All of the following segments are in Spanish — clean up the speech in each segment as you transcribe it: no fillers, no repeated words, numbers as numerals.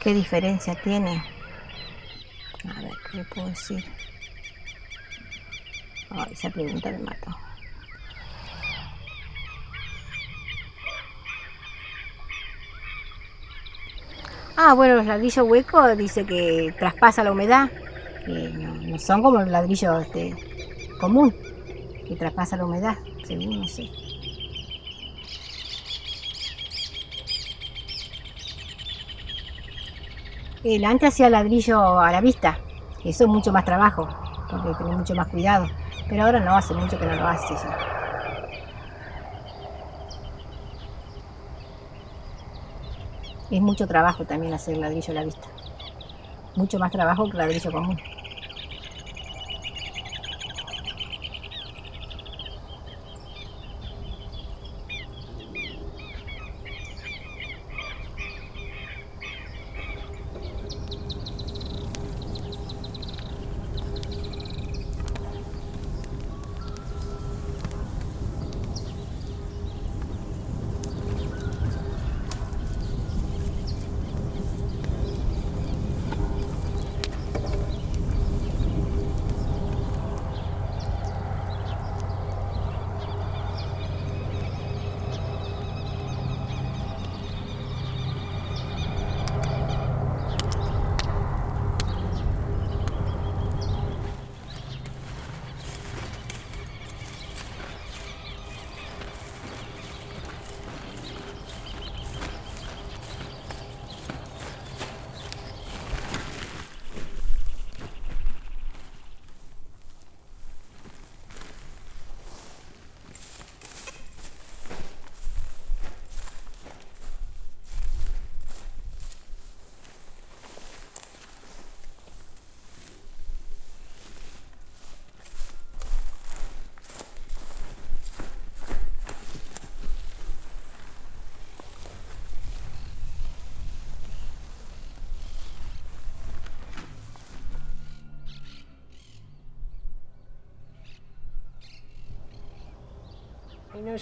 ¿Qué diferencia tiene? A ver, ¿qué le puedo decir? Ay, esa pregunta me mató. Bueno, los ladrillos huecos dice que traspasa la humedad, que no son como los ladrillos común, que traspasa la humedad, según no sé. Antes hacía ladrillo a la vista, eso es mucho más trabajo, porque tiene mucho más cuidado, pero ahora no, hace mucho que no lo hace ya. Es mucho trabajo también hacer ladrillo a la vista, mucho más trabajo que ladrillo común.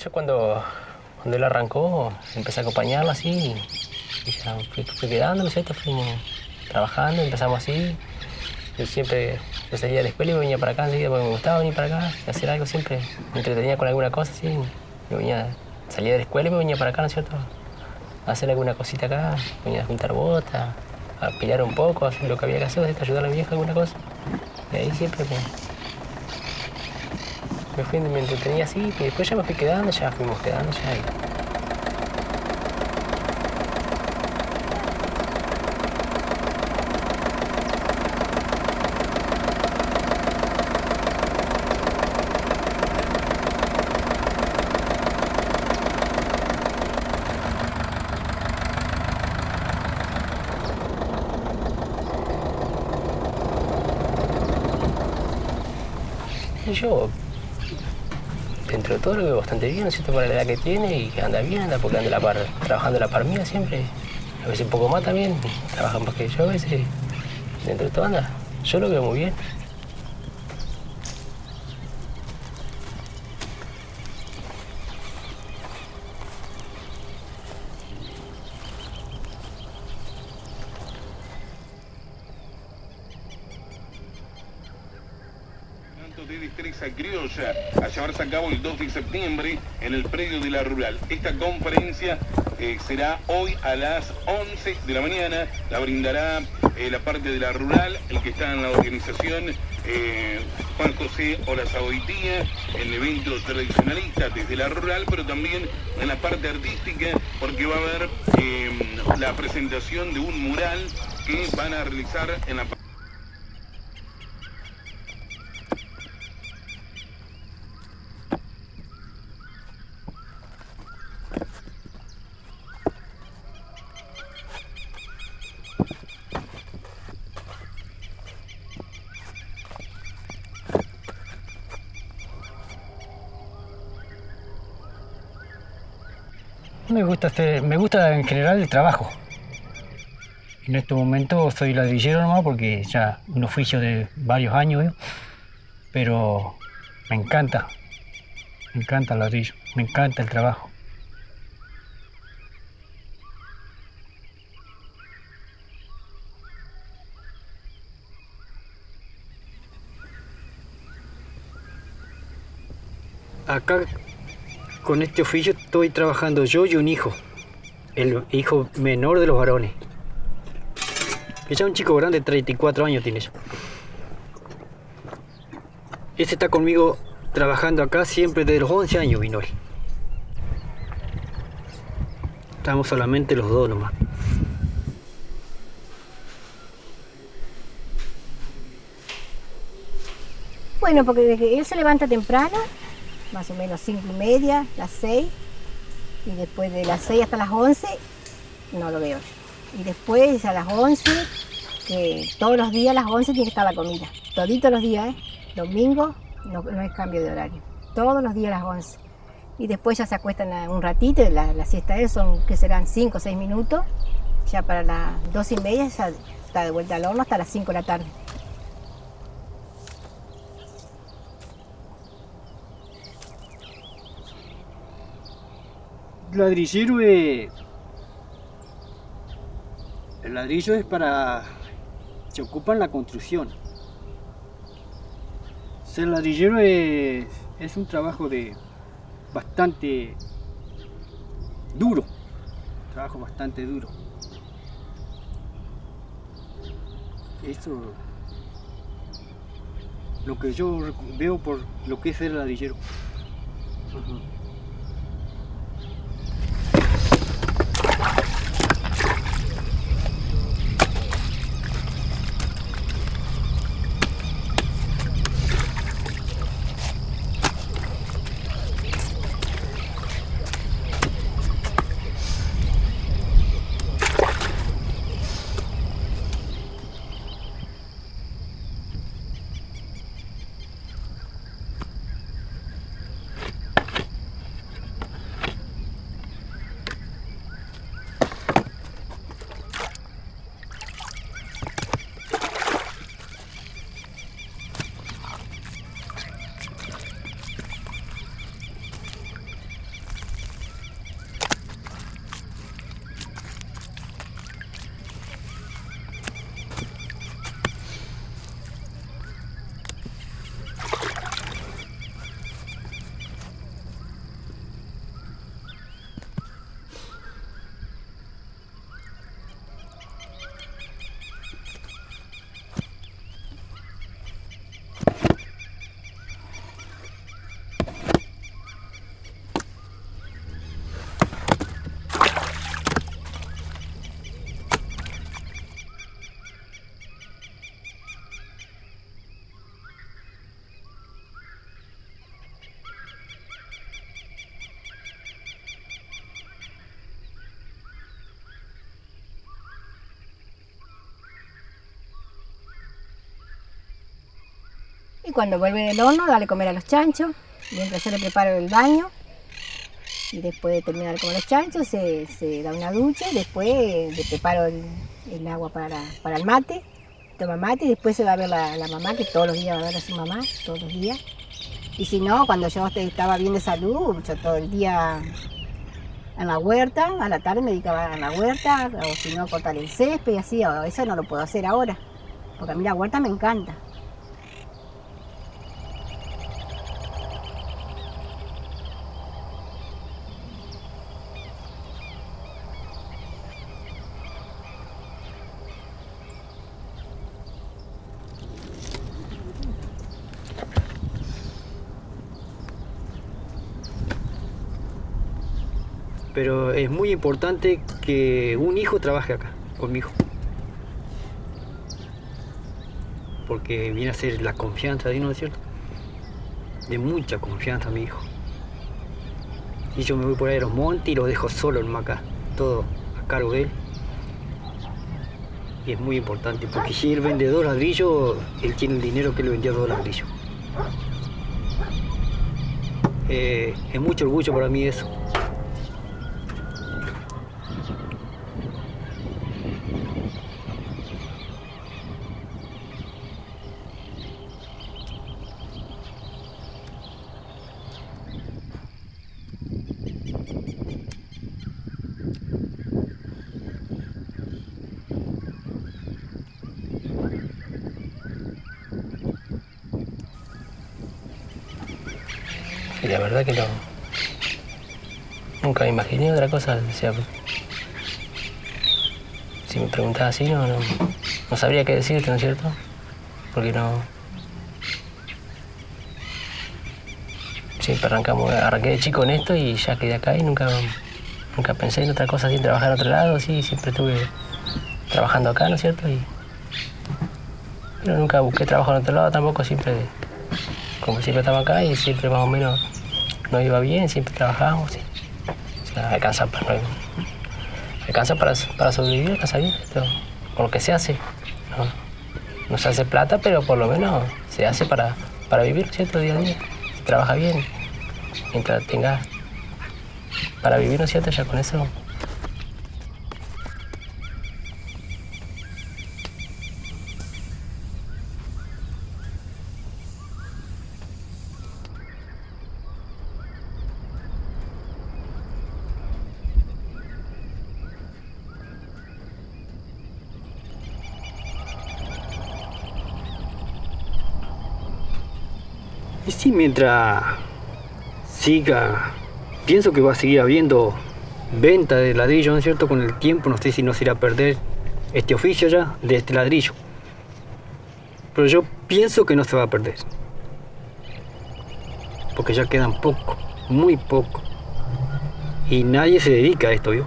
Yo cuando él arrancó, empecé a acompañarlo así, y ya fui quedando, ¿no es cierto? Fuimos trabajando, empezamos así. Yo salía de la escuela y me venía para acá enseguida porque me gustaba venir para acá, hacer algo siempre. Me entretenía con alguna cosa así. Salía de la escuela y me venía para acá, ¿no es cierto? A hacer alguna cosita acá, venía a juntar botas, a pelear un poco, a hacer lo que había que hacer, ¿no? Ayudar a la vieja alguna cosa. Y ahí siempre me entretenía así, y después ya me fui quedando, ya fuimos quedando, ya. Y yo, dentro de todo, lo veo bastante bien, ¿no es cierto? Para la edad que tiene y que anda bien, anda porque trabajando a la par mía siempre. A veces un poco más también, trabaja más que yo a veces. Dentro de todo anda, yo lo veo muy bien. De Destreza Criolla a llevarse a cabo el 2 de septiembre en el predio de la Rural. Esta conferencia será hoy a las 11 de la mañana, la brindará la parte de la Rural, el que está en la organización Juan José Olazagoitía en eventos tradicionalistas desde la rural, pero también en la parte artística, porque va a haber la presentación de un mural que van a realizar en la Me gusta en general el trabajo. En este momento soy ladrillero nomás porque ya un oficio de varios años, ¿eh? Pero me encanta el ladrillo, me encanta el trabajo. Acá con este oficio estoy trabajando yo y un hijo, el hijo menor de los varones. Que ya un chico grande, 34 años tiene ya. Este está conmigo trabajando acá siempre desde los 11 años vino él. Estamos solamente los dos nomás. Bueno, porque él se levanta temprano, más o menos 5:30, las 6, y después de las 6 hasta las 11 no lo veo. Y después a las 11, que todos los días a las 11 tiene que estar la comida. Toditos los días, ¿eh? Domingo no es cambio de horario. Todos los días a las 11. Y después ya se acuestan un ratito, la siesta de él son, que serán 5 o 6 minutos. Ya para las 2:30 ya está de vuelta al horno hasta las 5 de la tarde. Ladrillero el ladrillo es para... se ocupa en la construcción. Ser ladrillero es un trabajo bastante duro. Trabajo bastante duro. Eso lo que yo veo por lo que es ser ladrillero. Y cuando vuelve del horno, dale comer a los chanchos, mientras yo le preparo el baño. Y después de terminar de comer los chanchos, se da una ducha y después le preparo el agua para el mate. Toma mate y después se va a ver la mamá, que todos los días va a ver a su mamá, todos los días. Y si no, cuando yo estaba bien de salud, yo todo el día en la huerta, a la tarde me dedicaba en la huerta, o si no, cortar el césped y así. Eso no lo puedo hacer ahora, porque a mí la huerta me encanta. Pero es muy importante que un hijo trabaje acá, conmigo. Porque viene a ser la confianza de uno, ¿no es cierto? De mucha confianza, mi hijo. Y yo me voy por ahí a los montes y lo dejo solo en acá, todo a cargo de él. Y es muy importante, porque si él vende 2 ladrillos, él tiene el dinero que le vendió 2 ladrillos. Es mucho orgullo para mí eso. Y la verdad que no. Nunca me imaginé otra cosa. O sea, si me preguntas así, no sabría qué decirte, ¿no es cierto? Porque no. Siempre arranqué de chico en esto y ya quedé acá y nunca pensé en otra cosa, sin trabajar en otro lado, sí, siempre estuve trabajando acá, ¿no es cierto? Pero nunca busqué trabajo en otro lado tampoco, como siempre estaba acá y siempre más o menos nos iba bien, siempre trabajábamos, sí. O sea, alcanza para sobrevivir, alcanza bien, esto, con lo que se hace. No se hace plata, pero por lo menos se hace para vivir, ¿cierto? Día a día. Se trabaja bien, mientras tengas para vivir, ¿no es cierto? Ya con eso. Y sí, mientras siga, pienso que va a seguir habiendo venta de ladrillo, ¿no es cierto? Con el tiempo, no sé si nos irá a perder este oficio ya de este ladrillo. Pero yo pienso que no se va a perder. Porque ya quedan poco, muy poco. Y nadie se dedica a esto, ¿vio?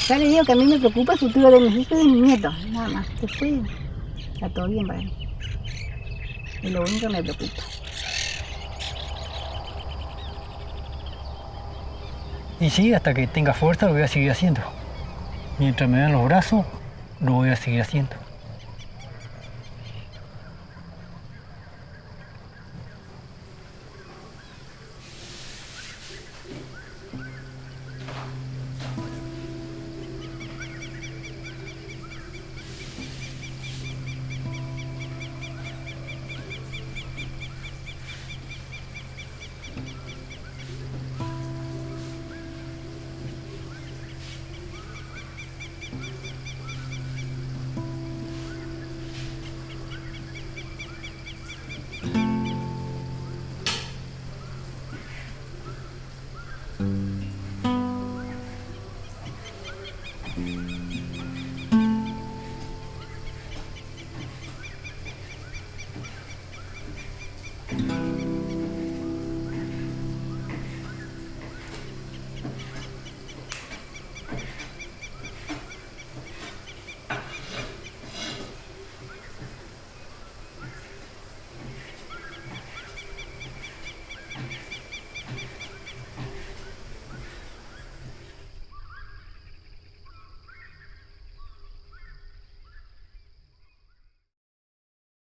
Ya le digo que a mí me preocupa el futuro de mis hijos y de mis nietos, nada más. Después está todo bien para mí. Es lo único que me preocupa. Y sí, hasta que tenga fuerza lo voy a seguir haciendo. Mientras me dan los brazos, lo voy a seguir haciendo.